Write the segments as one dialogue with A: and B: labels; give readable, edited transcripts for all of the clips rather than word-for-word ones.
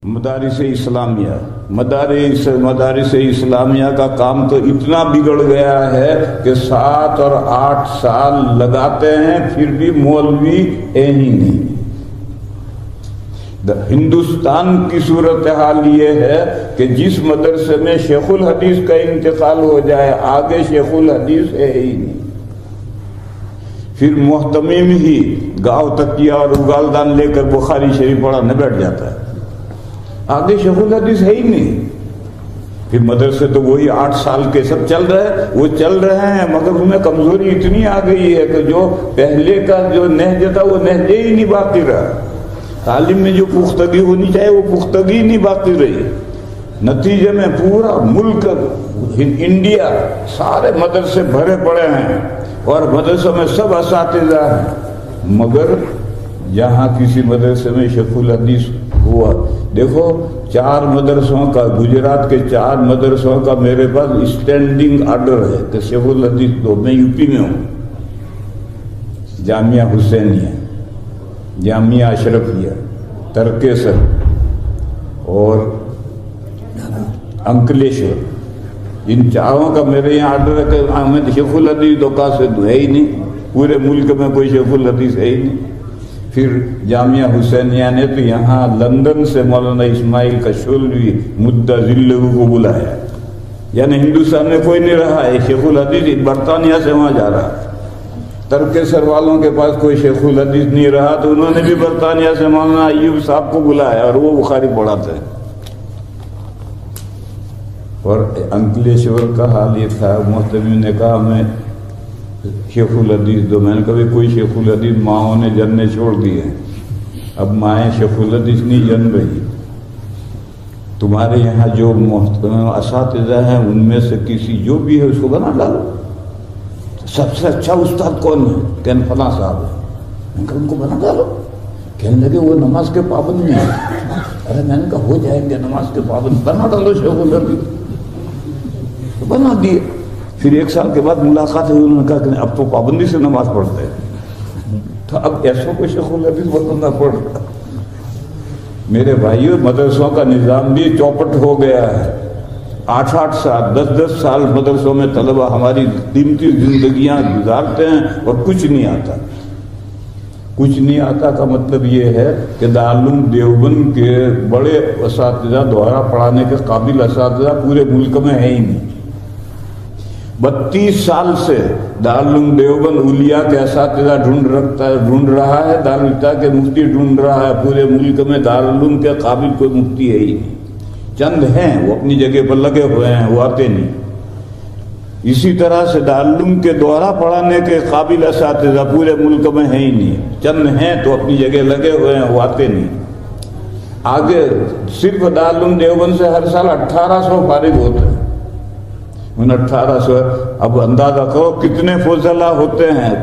A: مدارس اسلامیہ کا کام تو اتنا بگڑ گیا ہے کہ 7 اور 8 سال لگاتے ہیں پھر بھی مولوی ہی نہیں۔ ہندوستان کی صورتحال یہ ہے کہ جس مدرسے میں شیخ الحدیث کا انتقال ہو جائے آگے شیخ الحدیث ہے ہی نہیں، پھر محتمم ہی گاؤں تکیہ اور اگالدان لے کر بخاری شریف پڑھانے بیٹھ جاتا ہے، آگے شیخ الحدیث ہے ہی نہیں۔ پھر مدرسے تو وہی 8 سال کے سب چل رہے ہیں مگر ان میں کمزوری اتنی آ گئی ہے کہ جو پہلے کا جو نہج تھا وہ نہج ہی نہیں باقی رہا، تعلیم میں جو پختگی ہونی چاہیے وہ پختگی نہیں باقی رہی۔ نتیجے میں پورا ملک انڈیا سارے مدرسے بھرے پڑے ہیں اور مدرسوں میں سب اساتذہ ہیں، مگر جہاں کسی مدرسے میں شیخ الحدیث ہوا، دیکھو 4 مدرسوں کا، گجرات کے 4 مدرسوں کا میرے پاس اسٹینڈنگ آرڈر ہے کہ شیخ الحدیث تو میں یو پی میں ہوں، جامعہ حسینیہ، جامعہ اشرفیہ، ترکیسر اور انکلیشور، ان 4 کا میرے یہاں آرڈر ہے کہ ہمیں شیخ الحدیث تو کا سے ہے ہی نہیں، پورے ملک میں کوئی شیخ الحدیث ہے ہی نہیں۔ پھر جامعہ حسینیہ نے تو یہاں لندن سے مولانا اسماعیل کشولوی مدہ ذلہ کو بلایا، یعنی ہندوستان میں کوئی نہیں رہا ہے شیخ الحدیث، برطانیہ سے وہاں جا رہا۔ ترکیسر والوں کے پاس کوئی شیخ الحدیث نہیں رہا تو انہوں نے بھی برطانیہ سے مولانا ایوب صاحب کو بلایا اور وہ بخاری پڑھاتے ہیں۔ اور انکلیشور کا حال یہ تھا، محتمم نے کہا ہمیں شیخ الحدیث دو، میں نے کبھی کوئی شیخ الحدیث ماؤں نے جننے چھوڑ دیے ہیں، اب مائیں شیخ الحدیث نہیں جن رہی، تمہارے یہاں جو محترم اساتذہ ہیں ان میں سے کسی جو بھی ہے اس کو بنا ڈالو، سب سے اچھا استاد کون ہے؟ کہنے فلاں صاحب ہے، میں نے کہا ان کو بنا ڈالو، کہنے لگے وہ نماز کے پابند نہیں ہے، ارے میں نے کہا ہو جائیں گے نماز کے پابند، بنا ڈالو شیخ الحدیث، بنا دیے۔ پھر 1 سال کے بعد ملاقات ہوئی، انہوں نے کہا کہ اب تو پابندی سے نماز پڑھتے ہیں، تو اب ایسا کوئی شیخ الحدیث بننا پڑ رہا۔ میرے بھائیو مدرسوں کا نظام بھی چوپٹ ہو گیا ہے، 8 سال 10 سال مدرسوں میں طلبہ ہماری قیمتی زندگیاں گزارتے ہیں اور کچھ نہیں آتا۔ کچھ نہیں آتا کا مطلب یہ ہے کہ دارالعلوم دیوبند کے بڑے اساتذہ دوبارہ پڑھانے کے قابل اساتذہ پورے ملک میں ہے ہی نہیں۔ 32 سال سے دارالعلوم دیوبند اولیاء کے اساتذہ ڈھونڈ رہا ہے، دارالعلوم کے مفتی ڈھونڈ رہا ہے، پورے ملک میں دارالعلوم کے قابل کوئی مفتی ہے ہی نہیں، چند ہیں وہ اپنی جگہ پر لگے ہوئے ہیں، وہ آتے نہیں۔ اسی طرح سے دارالعلوم کے دوارا پڑھانے کے قابل اساتذہ پورے ملک میں ہیں ہی نہیں، چند ہیں تو اپنی جگہ لگے ہوئے ہیں، وہ آتے نہیں۔ آگے صرف دارالعلوم دیوبند سے ہر سال 1800 فارغ ہوتے ہیں، ان 1800 اب اندازہ کرو کتنے فضلہ ہوتے ہیں،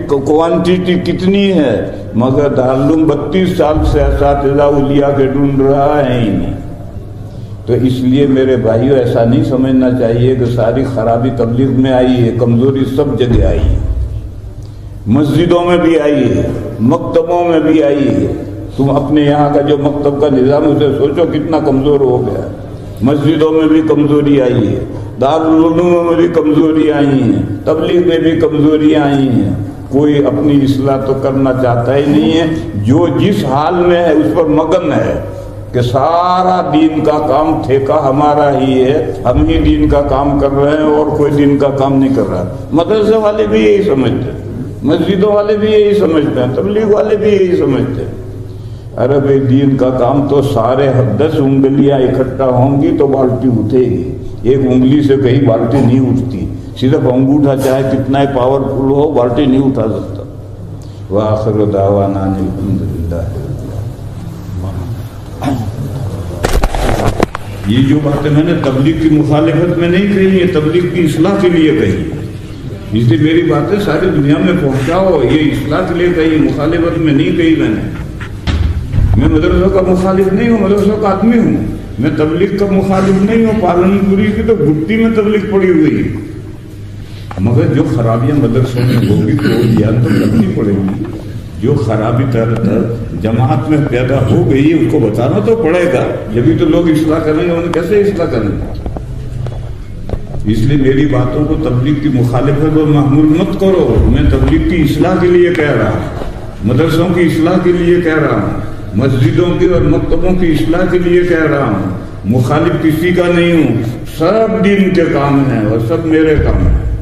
A: کوانٹیٹی کتنی ہے، مگر دارالعلوم 32 سال سے اساتذہ اولیاء کے ڈھونڈ رہا ہے ہی نہیں۔ تو اس لیے میرے بھائیو ایسا نہیں سمجھنا چاہیے کہ ساری خرابی تبلیغ میں آئی ہے، کمزوری سب جگہ آئی ہے، مسجدوں میں بھی آئی ہے، مکتبوں میں بھی آئی ہے۔ تم اپنے یہاں کا جو مکتب کا نظام اسے سوچو کتنا کمزور ہو گیا، مسجدوں میں بھی کمزوری آئی ہے، دارالعلوم میں بھی کمزوری آئی ہیں، تبلیغ میں بھی کمزوری آئی ہیں، کوئی اپنی اصلاح تو کرنا چاہتا ہی نہیں ہے، جو جس حال میں ہے اس پر مگن ہے کہ سارا دین کا کام ٹھیکہ ہمارا ہی ہے، ہم ہی دین کا کام کر رہے ہیں اور کوئی دین کا کام نہیں کر رہا۔ مدرسے والے بھی یہی سمجھتے ہیں، مسجدوں والے بھی یہی سمجھتے ہیں، تبلیغ والے بھی یہی سمجھتے ہیں۔ ارے بھائی دین کا کام تو سارے 10 انگلیاں اکٹھا ہوں گی تو بالٹی اٹھے گی، ایک انگلی سے کہیں بالٹی نہیں اٹھتی، صرف انگوٹھا چاہے کتنا ہی پاورفل ہو بالٹی نہیں اٹھا سکتا۔ وآخر دعوانا ان الحمدللہ۔ یہ جو باتیں میں نے تبلیغ کی مخالفت میں نہیں کہی، یہ تبلیغ کی اصلاح کے لیے کہی، اس لیے میری باتیں ساری دنیا میں پہنچاؤ، یہ اصلاح کے لیے کہی، مخالفت میں نہیں کہی میں نے۔ میں مدرسوں کا مخالف نہیں ہوں، مدرسوں کا آدمی ہوں، میں تبلیغ کا مخالف نہیں ہوں۔ پالن پوری کی تو گھٹی میں تبلیغ پڑی ہوئی ہے، مگر جو خرابیاں مدرسوں میں ہوگی تو بیان تو کرنی پڑے گی، جو خرابی جماعت میں پیدا ہو گئی ہے اس کو بتانا تو پڑے گا، جبھی تو لوگ اصلاح کریں گے، انہیں کیسے اصلاح کریں گے؟ اس لیے میری باتوں کو تبلیغ کی مخالفت اور محمول مت کرو، میں تبلیغ کی اصلاح کے لیے کہہ رہا ہوں، مدرسوں کی اصلاح کے لیے کہہ رہا ہوں، مسجدوں کی اور مکتبوں کی اصلاح کے لیے کہہ رہا ہوں، مخالف کسی کا نہیں ہوں، سب دین کے کام ہیں اور سب میرے کام ہیں۔